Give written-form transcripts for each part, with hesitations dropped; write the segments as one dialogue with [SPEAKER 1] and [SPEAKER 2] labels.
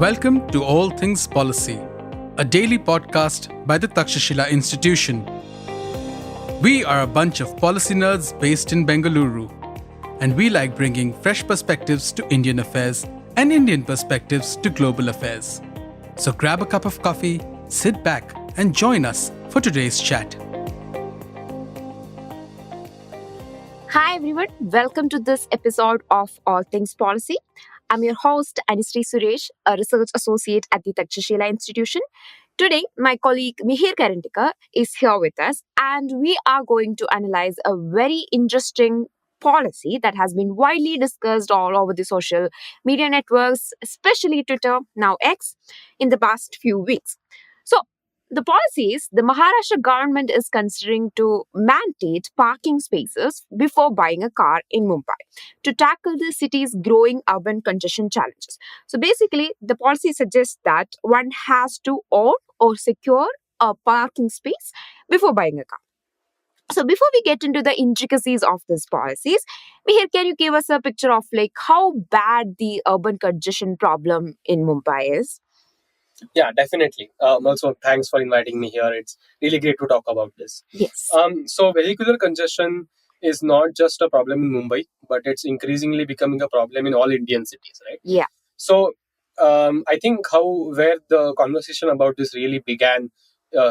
[SPEAKER 1] Welcome to All Things Policy, a daily podcast by the Takshashila Institution. We are a bunch of policy nerds based in Bengaluru, and we like bringing fresh perspectives to Indian affairs and Indian perspectives to global affairs. So grab a cup of coffee, sit back, and join us for today's chat.
[SPEAKER 2] Hi everyone, welcome to this episode of All Things Policy. I'm your host Anisree Suresh, a research associate at the Takshashila Institution. Today, my colleague Miheer Karandikar is here with us, and we are going to analyze a very interesting policy that has been widely discussed all over the social media networks, especially Twitter, now X, in the past few weeks. So, the policy is the Maharashtra government is considering to mandate parking spaces before buying a car in Mumbai to tackle the city's growing urban congestion challenges. So basically, the policy suggests that one has to own or secure a parking space before buying a car. So before we get into the intricacies of these policies, Miheer, can you give us a picture of how bad the urban congestion problem in Mumbai is?
[SPEAKER 3] Yeah, definitely. Also, thanks for inviting me here. It's really great to talk about this.
[SPEAKER 2] Yes.
[SPEAKER 3] So vehicular congestion is not just a problem in Mumbai, but it's increasingly becoming a problem in all Indian cities, right?
[SPEAKER 2] Yeah.
[SPEAKER 3] So I think where the conversation about this really began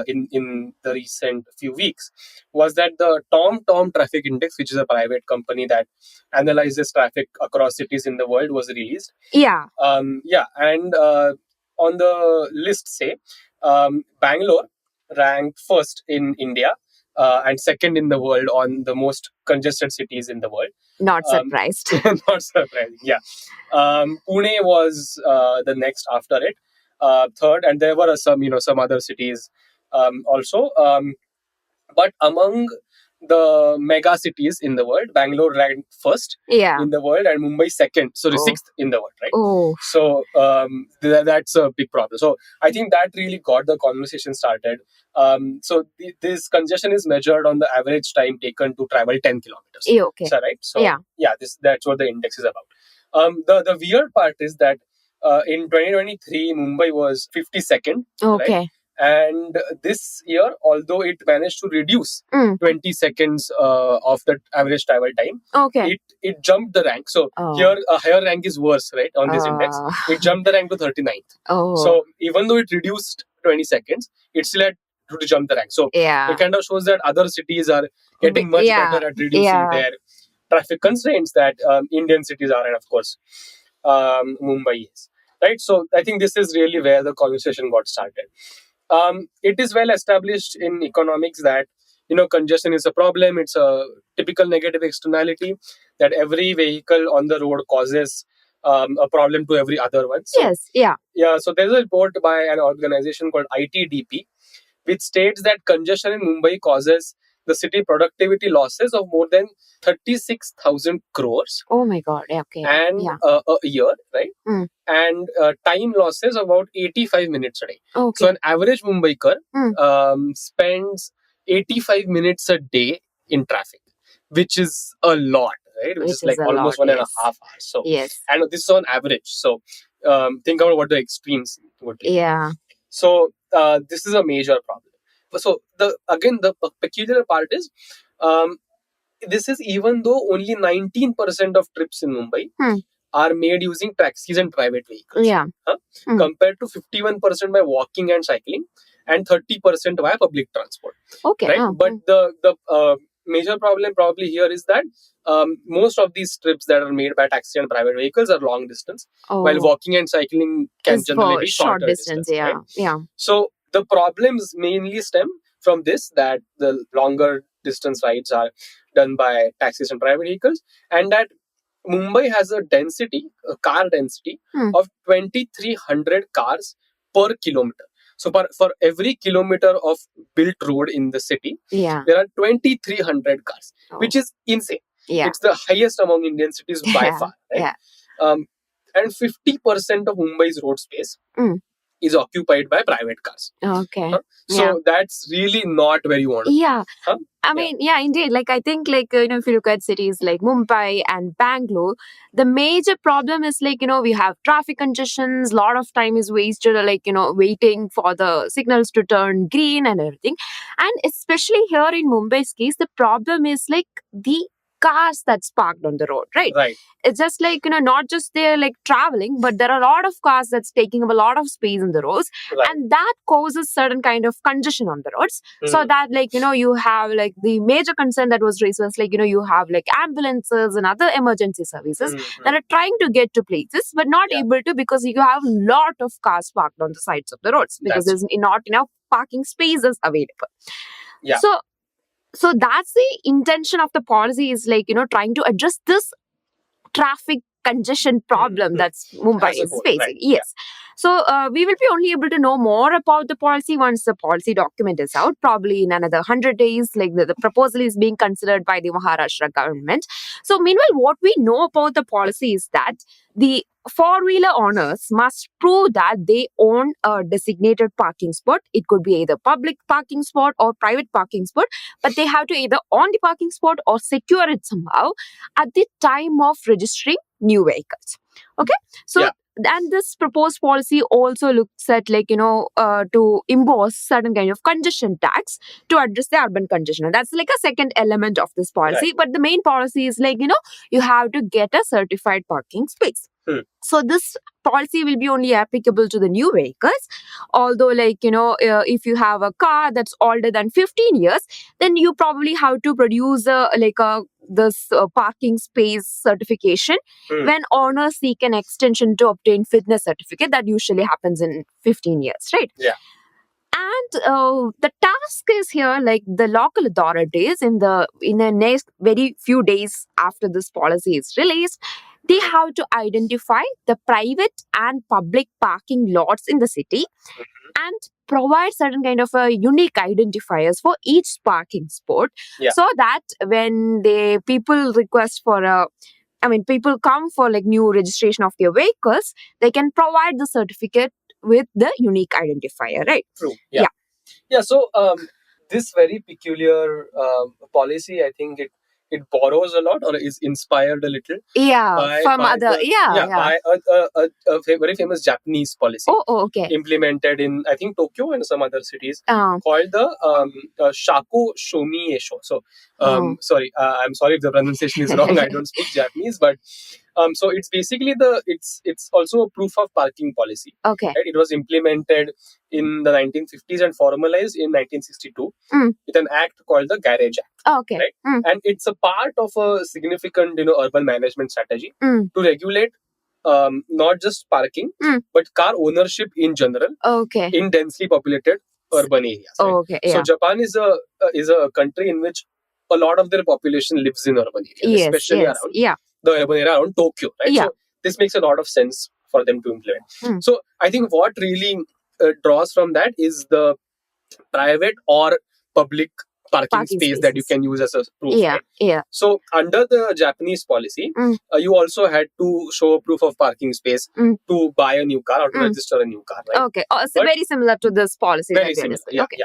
[SPEAKER 3] in the recent few weeks was that the TomTom Traffic Index, which is a private company that analyzes traffic across cities in the world, was released.
[SPEAKER 2] Yeah.
[SPEAKER 3] And on the list, say, Bangalore ranked first in India and second in the world on the most congested cities in the world.
[SPEAKER 2] Not surprised.
[SPEAKER 3] Not surprising, yeah. Pune was the next after it, third, and there were some other cities also. But among the mega cities in the world, Bangalore ranked first in the world and Mumbai second. So sixth in the world, right?
[SPEAKER 2] Oh.
[SPEAKER 3] So that's a big problem. So I think that really got the conversation started. So this congestion is measured on the average time taken to travel 10 kilometers.
[SPEAKER 2] Okay.
[SPEAKER 3] So, right? So that's what the index is about. The weird part is that in 2023, Mumbai was 52nd.
[SPEAKER 2] Okay.
[SPEAKER 3] Right? And this year, although it managed to reduce 20 seconds of the average travel time, it jumped the rank. So here, a higher rank is worse, right, on this index. It jumped the rank to 39th. So even though it reduced 20 seconds, it still had to jump the rank. So it kind of shows that other cities are getting much better at reducing their traffic constraints that Indian cities are, and of course, Mumbai is. Right? So I think this is really where the conversation got started. It is well established in economics that congestion is a problem. It's a typical negative externality that every vehicle on the road causes a problem to every other one. So, so there's a report by an organization called ITDP, which states that congestion in Mumbai causes the city productivity losses of more than 36,000 crores.
[SPEAKER 2] Oh my God. Okay.
[SPEAKER 3] And a year, right? And time losses of about 85 minutes a day.
[SPEAKER 2] Okay.
[SPEAKER 3] So an average Mumbaiker spends 85 minutes a day in traffic, which is a lot, right? Which is like almost 1.5 hours. So, and this is on average. So think about what the extremes would be.
[SPEAKER 2] Yeah.
[SPEAKER 3] So this is a major problem. So the peculiar part is this is even though only 19% of trips in Mumbai are made using taxis and private vehicles. Compared to 51% by walking and cycling and 30% via public transport.
[SPEAKER 2] Okay.
[SPEAKER 3] Right? But the major problem probably here is that most of these trips that are made by taxi and private vehicles are long distance, while walking and cycling can generally be short distance. Right? So the problems mainly stem from this, that the longer distance rides are done by taxis and private vehicles, and that Mumbai has a car density of 2,300 cars per kilometer. So for every kilometer of built road in the city, there are 2,300 cars, which is insane. It's the highest among Indian cities by far. Right? And 50% of Mumbai's road space is occupied by private cars.
[SPEAKER 2] Okay.
[SPEAKER 3] So that's really not where you want to.
[SPEAKER 2] Yeah. I mean, indeed. Like, I think, like, if you look at cities like Mumbai and Bangalore, the major problem is, like, we have traffic congestions, a lot of time is wasted, like, waiting for the signals to turn green and everything. And especially here in Mumbai's case, the problem is, like, the cars that's parked on the road, right?
[SPEAKER 3] Right.
[SPEAKER 2] It's just like, not just they're like traveling, but there are a lot of cars that's taking up a lot of space in the roads.
[SPEAKER 3] Right.
[SPEAKER 2] And that causes certain kind of congestion on the roads. So that, like, you have like the major concern that was raised was, like, you have like ambulances and other emergency services that are trying to get to places, but not able to, because you have a lot of cars parked on the sides of the roads because there's not enough parking spaces available.
[SPEAKER 3] Yeah.
[SPEAKER 2] So that's the intention of the policy, is like, trying to address this traffic congestion problem that's Mumbai is facing.
[SPEAKER 3] Right.
[SPEAKER 2] Yes. So we will be only able to know more about the policy once the policy document is out, probably in another 100 days. Like the proposal is being considered by the Maharashtra government. So meanwhile, what we know about the policy is that the four-wheeler owners must prove that they own a designated parking spot. It could be either public parking spot or private parking spot, but they have to either own the parking spot or secure it somehow at the time of registering new vehicles. Okay, so and this proposed policy also looks at, like, to impose certain kind of congestion tax to address the urban congestion. And that's like a second element of this policy.
[SPEAKER 3] Right.
[SPEAKER 2] But the main policy is, like, you have to get a certified parking space. So this policy will be only applicable to the new vehicles. Although, like, if you have a car that's older than 15 years, then you probably have to produce this parking space certification when owners seek an extension to obtain fitness certificate. That usually happens in 15 years, right?
[SPEAKER 3] Yeah.
[SPEAKER 2] And the task is here, like, the local authorities in the next very few days after this policy is released, they have to identify the private and public parking lots in the city and provide certain kind of unique identifiers for each parking spot, so that when people request for people come for, like, new registration of their vehicles, they can provide the certificate with the unique identifier, right?
[SPEAKER 3] True. Yeah. So this very peculiar policy, I think it borrows a lot, or is inspired a little. By a very famous Japanese policy.
[SPEAKER 2] Okay.
[SPEAKER 3] Implemented in, I think, Tokyo and some other cities, called the Shako Shomi Esho. So, sorry, I'm sorry if the pronunciation is wrong. I don't speak Japanese, but so it's basically it's also a proof of parking policy.
[SPEAKER 2] Okay.
[SPEAKER 3] Right? It was implemented in the 1950s and formalized in 1962 with an act called the Garage Act.
[SPEAKER 2] Okay.
[SPEAKER 3] Right? And it's a part of a significant, urban management strategy to regulate not just parking, but car ownership in general in densely populated urban areas. Right?
[SPEAKER 2] Okay.
[SPEAKER 3] So Japan is a country in which a lot of their population lives in urban areas, especially around the urban area around Tokyo. Right? So this makes a lot of sense for them to implement. So I think what really draws from that is the private or public parking space that you can use as a proof. Right? So under the Japanese policy, you also had to show a proof of parking space to buy a new car or to register a new car. Right?
[SPEAKER 2] Okay. So very similar to this policy.
[SPEAKER 3] Very similar. Okay.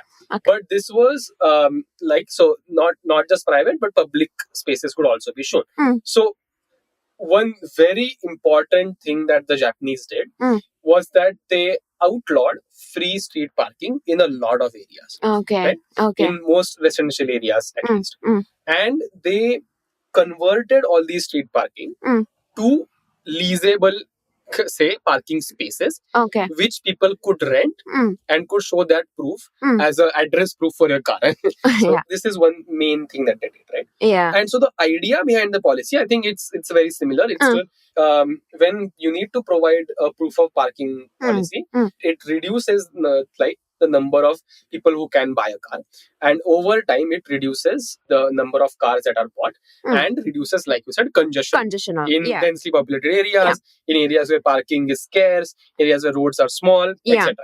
[SPEAKER 3] But this was not just private, but public spaces could also be shown. So one very important thing that the Japanese did was that they outlawed free street parking in a lot of areas.
[SPEAKER 2] Okay.
[SPEAKER 3] Right? In most residential areas, at least. And they converted all these street parking to leasable, say, parking spaces, which people could rent and could show that proof as an address proof for your car. So this is one main thing that they did, right? And so the idea behind the policy, I think it's very similar. It's still, when you need to provide a proof of parking policy, it reduces the number of people who can buy a car, and over time it reduces the number of cars that are bought and reduces, like you said, congestion in densely populated areas, in areas where parking is scarce, areas where roads are small, etc.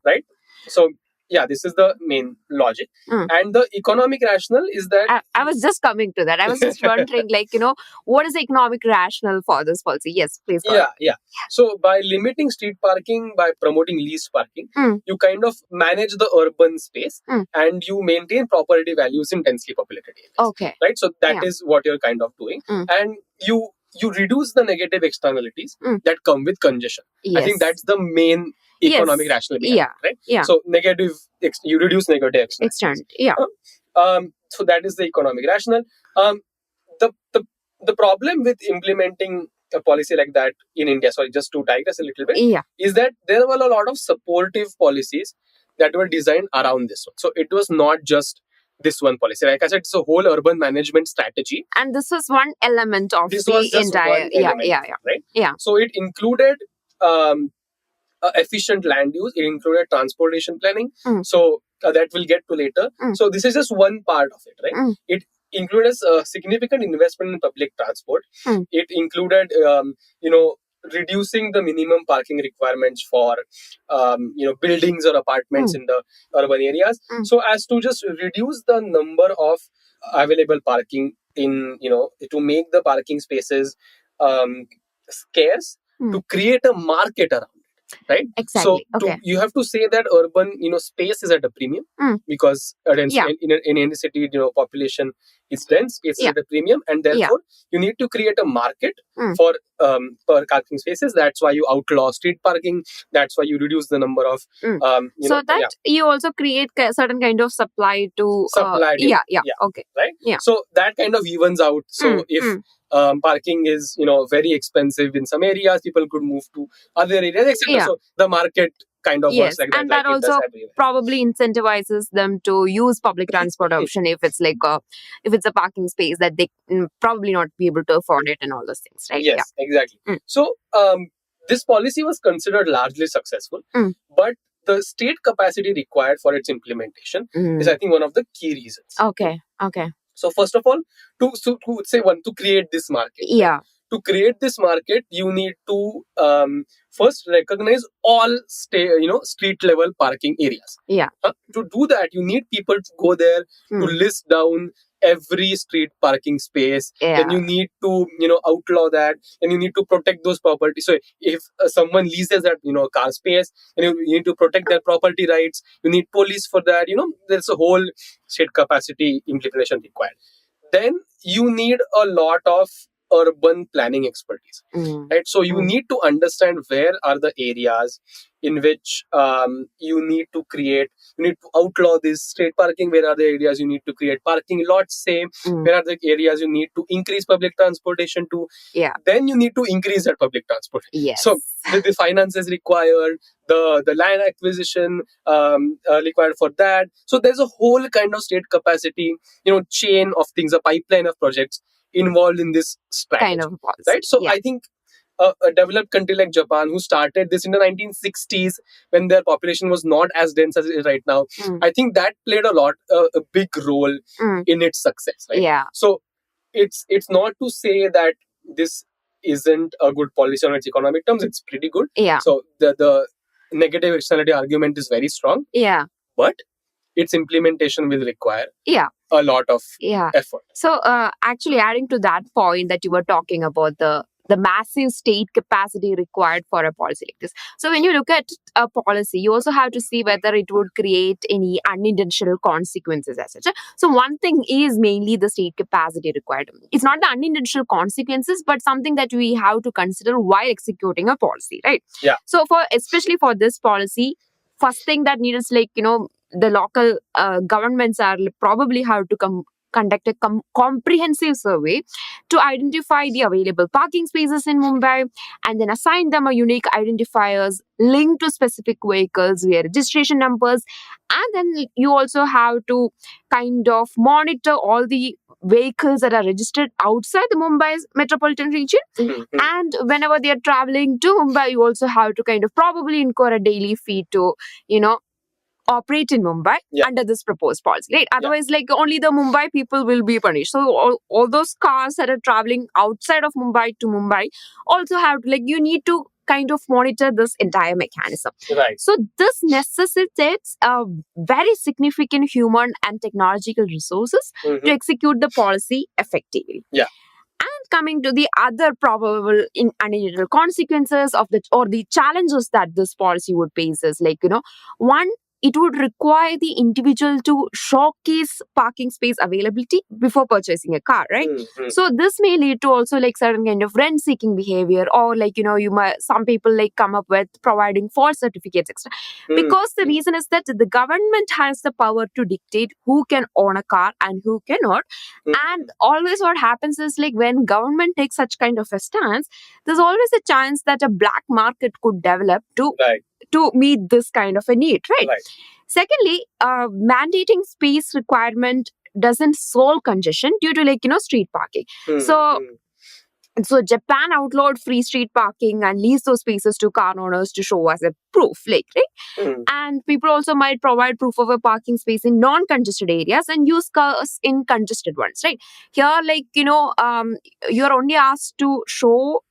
[SPEAKER 3] Right? So this is the main logic. And the economic rationale is that
[SPEAKER 2] I was just coming to that. I was just wondering, what is the economic rationale for this policy? Yes, please go
[SPEAKER 3] ahead. So by limiting street parking, by promoting leased parking, you kind of manage the urban space and you maintain property values in densely populated areas.
[SPEAKER 2] Okay.
[SPEAKER 3] Right? So that is what you're kind of doing. And you reduce the negative externalities that come with congestion.
[SPEAKER 2] Yes.
[SPEAKER 3] I think that's the main economic rationale behind it, right?
[SPEAKER 2] Yeah.
[SPEAKER 3] So you reduce negative externalities. So that is the economic rationale. The problem with implementing a policy like that in India, sorry, just to digress a little bit, is that there were a lot of supportive policies that were designed around this one. So it was not just this one policy. Like I said, it's a whole urban management strategy.
[SPEAKER 2] And this was one element of the entire...
[SPEAKER 3] Right? Yeah. So it included efficient land use. It included transportation planning. So that we'll get to later. So this is just one part of it, right? It included a significant investment in public transport. It included, reducing the minimum parking requirements for, buildings or apartments in the urban areas. So as to just reduce the number of available parking to make the parking spaces scarce, to create a market around it. Right?
[SPEAKER 2] Exactly.
[SPEAKER 3] So you have to say that urban, space is at a premium because in any city, population is dense, space is at a premium, and therefore you need to create a market for parking spaces. That's why you outlaw street parking. That's why you reduce the number of
[SPEAKER 2] you also create certain kind of supply to okay,
[SPEAKER 3] right?
[SPEAKER 2] Yeah.
[SPEAKER 3] So that kind of evens out. So if parking is very expensive in some areas, people could move to other areas, etc. So the market kind of works like that.
[SPEAKER 2] And that also probably incentivizes them to use public transport option if it's if it's a parking space that they probably not be able to afford it and all those things, right?
[SPEAKER 3] Yes, exactly. So this policy was considered largely successful, but the state capacity required for its implementation is, I think, one of the key reasons.
[SPEAKER 2] Okay.
[SPEAKER 3] So first of all, to create this market.
[SPEAKER 2] Yeah.
[SPEAKER 3] Right? To create this market, you need to first recognize all street level parking areas.
[SPEAKER 2] Yeah.
[SPEAKER 3] To do that, you need people to go there to list down every street parking space. Then you need to outlaw that, and you need to protect those properties. So if someone leases that car space, and you need to protect their property rights, you need police for that. There's a whole state capacity implementation required. Then you need a lot of urban planning expertise, right? So you need to understand where are the areas in which you need to outlaw this street parking. Where are the areas you need to create parking lots, where are the areas you need to increase public transportation to. Then you need to increase that public transport. So the finances required, the land acquisition required for that. So there's a whole kind of state capacity chain of things, a pipeline of projects involved in this strategy,
[SPEAKER 2] kind of policy.
[SPEAKER 3] Right? So I think a developed country like Japan, who started this in the 1960s when their population was not as dense as it is right now, I think that played a big role in its success. Right?
[SPEAKER 2] Yeah.
[SPEAKER 3] So it's not to say that this isn't a good policy on its economic terms. It's pretty good.
[SPEAKER 2] Yeah.
[SPEAKER 3] So the negative externality argument is very strong.
[SPEAKER 2] Yeah.
[SPEAKER 3] But its implementation will require a lot of effort.
[SPEAKER 2] So actually adding to that point that you were talking about, the massive state capacity required for a policy like this. So when you look at a policy, you also have to see whether it would create any unintentional consequences as such. So one thing is mainly the state capacity required. It's not the unintentional consequences, but something that we have to consider while executing a policy, right?
[SPEAKER 3] Yeah.
[SPEAKER 2] So especially for this policy, first thing that needs the local governments are probably have to conduct a comprehensive survey to identify the available parking spaces in Mumbai and then assign them a unique identifiers linked to specific vehicles via registration numbers. And then you also have to kind of monitor all the vehicles that are registered outside the Mumbai's metropolitan region. And whenever they are traveling to Mumbai, you also have to kind of probably incur a daily fee to, operate in Mumbai under this proposed policy, right? Otherwise, only the Mumbai people will be punished. So all those cars that are traveling outside of Mumbai to Mumbai also have to, you need to kind of monitor this entire mechanism.
[SPEAKER 3] Right.
[SPEAKER 2] So this necessitates very significant human and technological resources to execute the policy effectively.
[SPEAKER 3] Yeah.
[SPEAKER 2] And coming to the other probable unintended consequences of the challenges that this policy would face is one, it would require the individual to showcase parking space availability before purchasing a car, right? So this may lead to also certain kind of rent-seeking behavior, or some people come up with providing false certificates, etc. Because the reason is that the government has the power to dictate who can own a car and who cannot. And always what happens is when government takes such kind of a stance, there's always a chance that a black market could develop to meet this kind of a need, right? Secondly, mandating space requirement doesn't solve congestion due to street parking. So Japan outlawed free street parking and leased those spaces to car owners to show as a proof, right? And people also might provide proof of a parking space in non-congested areas and use cars in congested ones, right? Here, you're only asked to show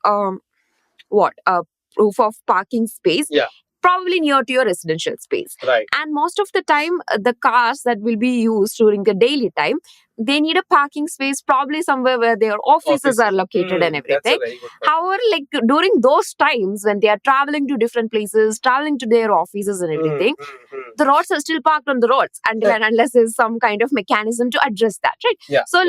[SPEAKER 2] proof of parking space.
[SPEAKER 3] Yeah.
[SPEAKER 2] Probably near to your residential space.
[SPEAKER 3] Right.
[SPEAKER 2] And most of the time, the cars that will be used during the daily time, they need a parking space probably somewhere where their offices are located and everything.
[SPEAKER 3] That's a very good point.
[SPEAKER 2] However, during those times when they are traveling to different places, traveling to their offices and everything, the roads are still parked on the roads until and unless there's some kind of mechanism to address that, right?
[SPEAKER 3] Yeah.
[SPEAKER 2] So,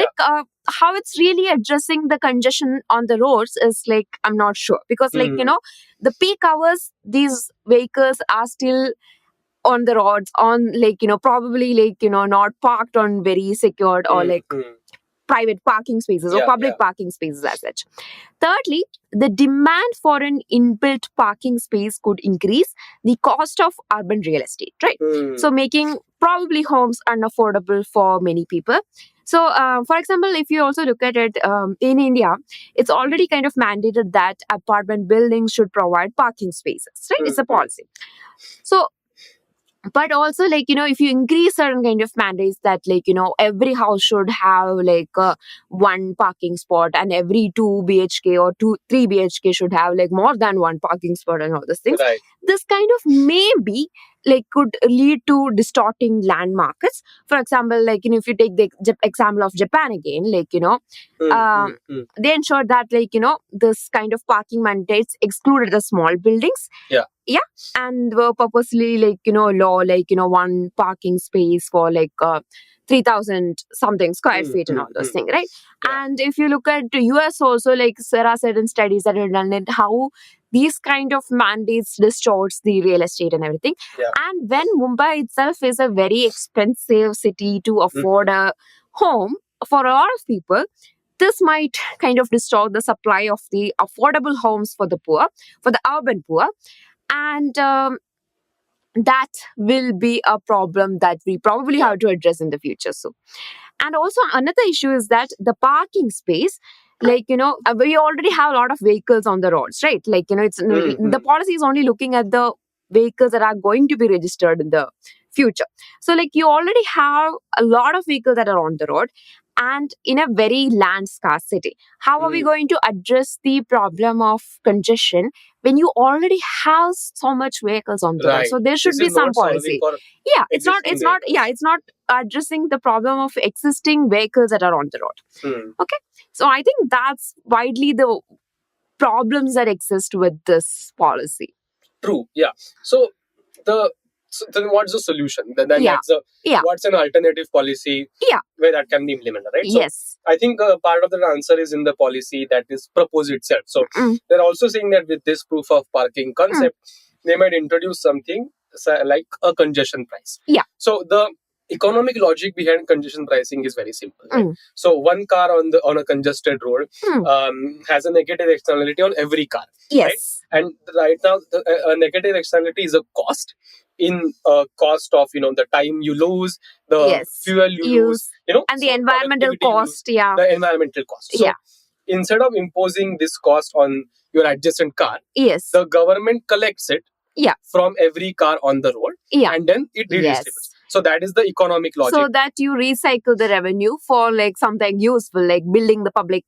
[SPEAKER 2] how it's really addressing the congestion on the roads is I'm not sure, because the peak hours, these vehicles are still on the roads, on probably not parked on very secured or private parking spaces or public parking spaces as such. Thirdly, the demand for an inbuilt parking space could increase the cost of urban real estate, right? So making probably homes unaffordable for many people. So, for example, if you also look at it in India, it's already kind of mandated that apartment buildings should provide parking spaces, right? It's a policy. So, but also if you increase certain kind of mandates that every house should have one parking spot, and every 2 BHK or 3 BHK should have more than one parking spot and all those things.
[SPEAKER 3] Right.
[SPEAKER 2] This kind of maybe could lead to distorting land markets. For example, if you take the example of Japan again, they ensured that this kind of parking mandates excluded the small buildings. Yeah, and were purposely law one parking space for 3,000 something square feet and all those things, right?
[SPEAKER 3] Yeah.
[SPEAKER 2] And if you look at the US also, there are certain studies that have done it, how these kind of mandates distorts the real estate and everything.
[SPEAKER 3] Yeah.
[SPEAKER 2] And when Mumbai itself is a very expensive city to afford a home for a lot of people, this might kind of distort the supply of the affordable homes for the poor, for the urban poor. And that will be a problem that we probably have to address in the future. So, and also another issue is that the parking space, we already have a lot of vehicles on the roads, right? It's the policy is only looking at the vehicles that are going to be registered in the future. So, you already have a lot of vehicles that are on the road, and in a very land scarce city. How are we going to address the problem of congestion when you already have so much vehicles on the road? So there should be some policy. It's not addressing the problem of existing vehicles that are on the road. Okay, so I think that's widely the problems that exist with this policy.
[SPEAKER 3] True. Yeah. So then what's the solution? Then what's an alternative policy where that can be implemented, right? So
[SPEAKER 2] Yes.
[SPEAKER 3] I think part of the answer is in the policy that is proposed itself. So they're also saying that with this proof of parking concept, they might introduce something like a congestion price.
[SPEAKER 2] Yeah.
[SPEAKER 3] So the economic logic behind congestion pricing is very simple. Right? So one car on a congested road has a negative externality on every car.
[SPEAKER 2] Yes.
[SPEAKER 3] Right? And right now, a negative externality is a cost in cost of the time you lose, the fuel you lose,
[SPEAKER 2] and the environmental cost.
[SPEAKER 3] The environmental cost. So instead of imposing this cost on your adjacent car, the government collects it from every car on the road, and then it redistributes. So that is the economic logic.
[SPEAKER 2] So that you recycle the revenue for something useful, like building the public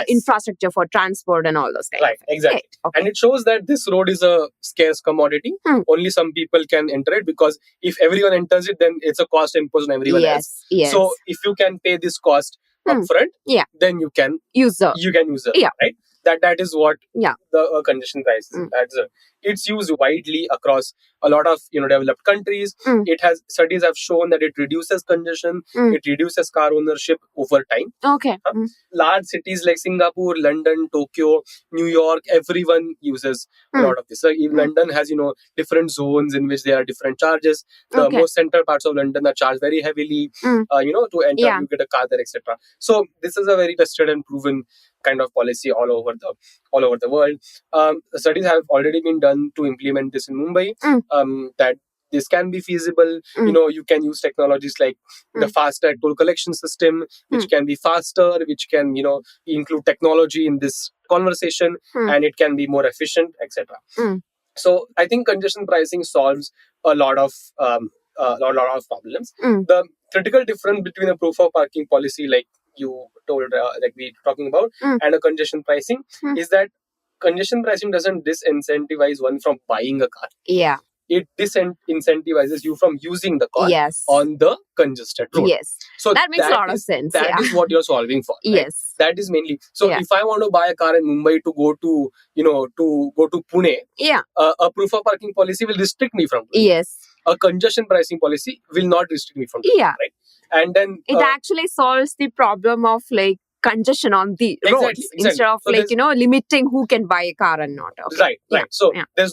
[SPEAKER 2] infrastructure for transport and all those kinds.
[SPEAKER 3] Right, exactly. Okay. And it shows that this road is a scarce commodity. Only some people can enter it, because if everyone enters it, then it's a cost imposed on everyone else.
[SPEAKER 2] Yes.
[SPEAKER 3] So if you can pay this cost upfront, then you can use it, right? That is what the congestion price is. It's used widely across a lot of developed countries. Studies have shown that it reduces congestion, it reduces car ownership over time.
[SPEAKER 2] Okay.
[SPEAKER 3] Large cities like Singapore, London, Tokyo, New York, everyone uses a lot of this. So London has different zones in which there are different charges. The most central parts of London are charged very heavily. To enter, you get a car there, etc. So this is a very tested and proven kind of policy all over the world. Studies have already been done to implement this in Mumbai. That this can be feasible. You can use technologies like the FASTag toll collection system, which can be faster, which can include technology in this conversation, and it can be more efficient, etc. So I think congestion pricing solves a lot of problems. The critical difference between a proof of parking policy, like you told, like we were talking about, and a congestion pricing is that congestion pricing doesn't disincentivize one from buying a car.
[SPEAKER 2] Yeah.
[SPEAKER 3] It disincentivizes you from using the car on the congested road.
[SPEAKER 2] Yes. So that makes a lot of sense.
[SPEAKER 3] That is what you're solving for. Right?
[SPEAKER 2] Yes.
[SPEAKER 3] That is mainly. So if I want to buy a car in Mumbai to go to Pune, a proof of parking policy will restrict me from doing
[SPEAKER 2] it.
[SPEAKER 3] A congestion pricing policy will not restrict me from doing it. Right? And then
[SPEAKER 2] it actually solves the problem of congestion on the roads instead of limiting who can buy a car and not.
[SPEAKER 3] Okay. Right. So there's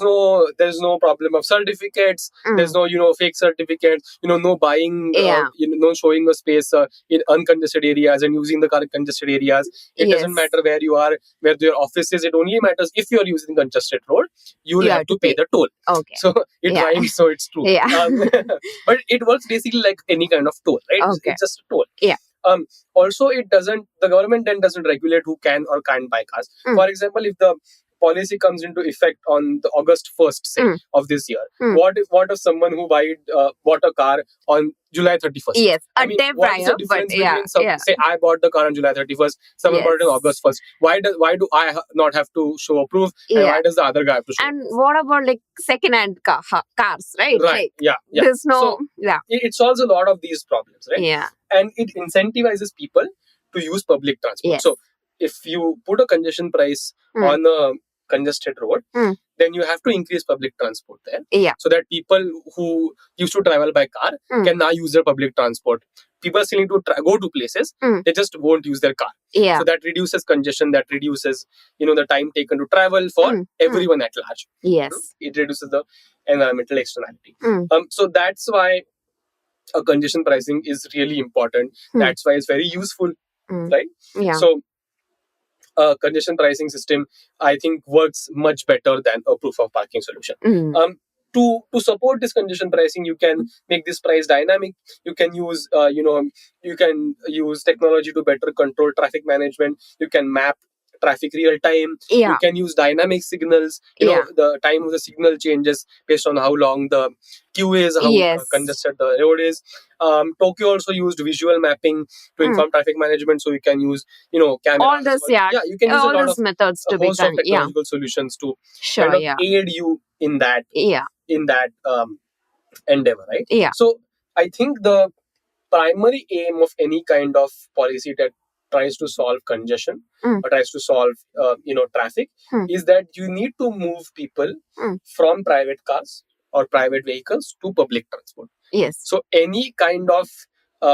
[SPEAKER 3] no problem of certificates. There's no fake certificates. No buying. No showing a space in uncongested areas and using the car in congested areas. It doesn't matter where you are, where your office is. It only matters if you are using congested road. You have to pay the toll.
[SPEAKER 2] Okay.
[SPEAKER 3] So it rhymes, so it's true. But it works basically like any kind of toll, right?
[SPEAKER 2] Okay.
[SPEAKER 3] It's just a toll.
[SPEAKER 2] Yeah.
[SPEAKER 3] Also, the government then doesn't regulate who can or can't buy cars. For example, if the policy comes into effect on the August 1st, of this year, what if someone who bought a car on July 31st?
[SPEAKER 2] Yes, a day
[SPEAKER 3] prior. What's the difference between say I bought the car on July 31st, someone bought it on August 1st. Why do I not have to show a proof, and why does the other guy have to show?
[SPEAKER 2] And what about second-hand cars, right?
[SPEAKER 3] Right.
[SPEAKER 2] There's no.
[SPEAKER 3] It solves a lot of these problems, right?
[SPEAKER 2] Yeah.
[SPEAKER 3] And it incentivizes people to use public transport.
[SPEAKER 2] Yes.
[SPEAKER 3] So if you put a congestion price on a congested road, then you have to increase public transport there.
[SPEAKER 2] Yeah.
[SPEAKER 3] So that people who used to travel by car can now use their public transport. People still need to go to places, they just won't use their car.
[SPEAKER 2] Yeah.
[SPEAKER 3] So that reduces congestion, that reduces the time taken to travel for everyone at large.
[SPEAKER 2] Yes.
[SPEAKER 3] It reduces the environmental externality. So that's why a congestion pricing is really important. That's why it's very useful, right?
[SPEAKER 2] Yeah.
[SPEAKER 3] So a congestion pricing system, I think, works much better than a proof of parking solution. To support this congestion pricing, you can make this price dynamic. You can use technology to better control traffic management. You can map traffic real time. You can use dynamic signals. The time of the signal changes based on how long the queue is, how congested the road is. Tokyo also used visual mapping to inform traffic management, so you can use cameras.
[SPEAKER 2] All this,
[SPEAKER 3] you can use
[SPEAKER 2] all
[SPEAKER 3] a lot
[SPEAKER 2] these
[SPEAKER 3] of
[SPEAKER 2] methods to be
[SPEAKER 3] host
[SPEAKER 2] done.
[SPEAKER 3] of technological solutions to aid you in that endeavor, right?
[SPEAKER 2] Yeah.
[SPEAKER 3] So I think the primary aim of any kind of policy that tries to solve congestion or tries to solve traffic is that you need to move people from private cars or private vehicles to public transport.
[SPEAKER 2] Yes.
[SPEAKER 3] So any kind of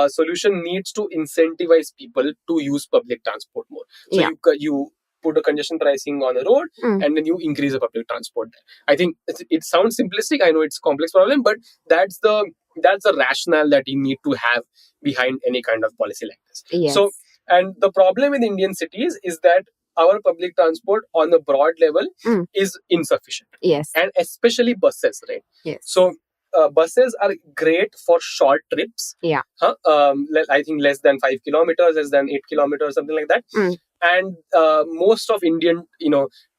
[SPEAKER 3] solution needs to incentivize people to use public transport more. So you put a congestion pricing on a road and then you increase the public transport there. I think it sounds simplistic. I know it's a complex problem, but that's the rationale that you need to have behind any kind of policy like this.
[SPEAKER 2] Yes.
[SPEAKER 3] So, and the problem in Indian cities is that our public transport on a broad level is insufficient.
[SPEAKER 2] Yes.
[SPEAKER 3] And especially buses, right?
[SPEAKER 2] Yes.
[SPEAKER 3] So buses are great for short trips.
[SPEAKER 2] Yeah.
[SPEAKER 3] I think less than 5 kilometers, less than 8 kilometers, something like that. And most of Indian,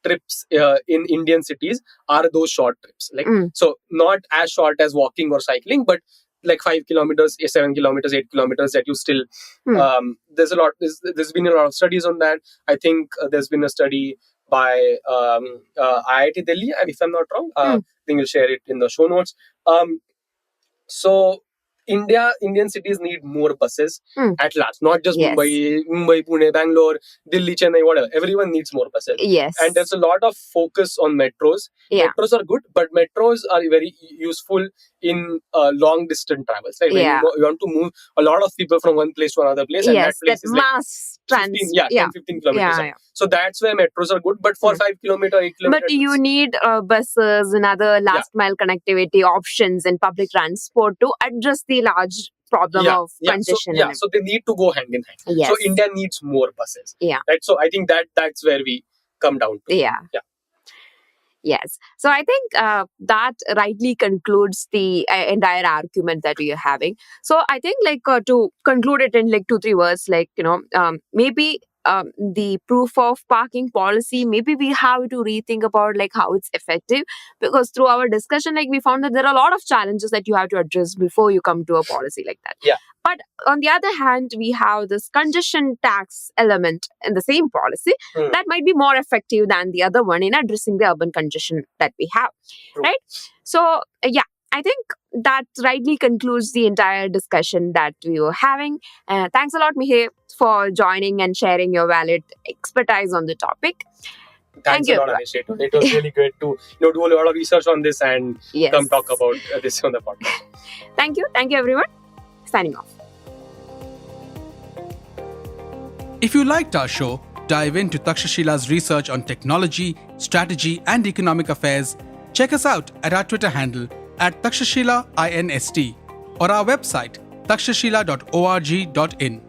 [SPEAKER 3] trips in Indian cities are those short trips. So not as short as walking or cycling, but like 5 kilometers, 7 kilometers, 8 kilometers that you still, there's been a lot of studies on that. I think there's been a study by IIT Delhi, if I'm not wrong. I think we'll share it in the show notes. So Indian cities need more buses at large, not just Mumbai, Pune, Bangalore, Delhi, Chennai, whatever. Everyone needs more buses.
[SPEAKER 2] Yes.
[SPEAKER 3] And there's a lot of focus on metros. Yeah. Metros are good, but metros are very useful in long distance travels. Right? When you want to move a lot of people from one place to another place, and that place is
[SPEAKER 2] mass
[SPEAKER 3] like 10, 15 kilometers. Yeah. So that's where metros are good, but for 5 kilometer, 8 kilometers.
[SPEAKER 2] But you need buses and other last mile connectivity options and public transport to address the large problem of congestion.
[SPEAKER 3] So they need to go hand in hand.
[SPEAKER 2] Yes.
[SPEAKER 3] So India needs more buses.
[SPEAKER 2] Yeah.
[SPEAKER 3] Right. So I think that's where we come down to.
[SPEAKER 2] Yeah. Yes. So I think that rightly concludes the entire argument that we are having. So I think to conclude it in 2-3 words, maybe the proof of parking policy, maybe we have to rethink about how it's effective, because through our discussion, we found that there are a lot of challenges that you have to address before you come to a policy like that.
[SPEAKER 3] Yeah.
[SPEAKER 2] But on the other hand, we have this congestion tax element in the same policy that might be more effective than the other one in addressing the urban congestion that we have.
[SPEAKER 3] True.
[SPEAKER 2] Right? So, I think that rightly concludes the entire discussion that we were having. Thanks a lot, Miheer, for joining and sharing your valid expertise on the topic.
[SPEAKER 3] Thanks a lot, Anisree. It was really great to do a lot of research on this and come talk about this on the podcast.
[SPEAKER 2] Thank you. Thank you, everyone. Signing off.
[SPEAKER 1] If you liked our show, dive into Takshashila's research on technology, strategy, and economic affairs. Check us out at our Twitter handle @Takshashila INST or our website takshashila.org.in.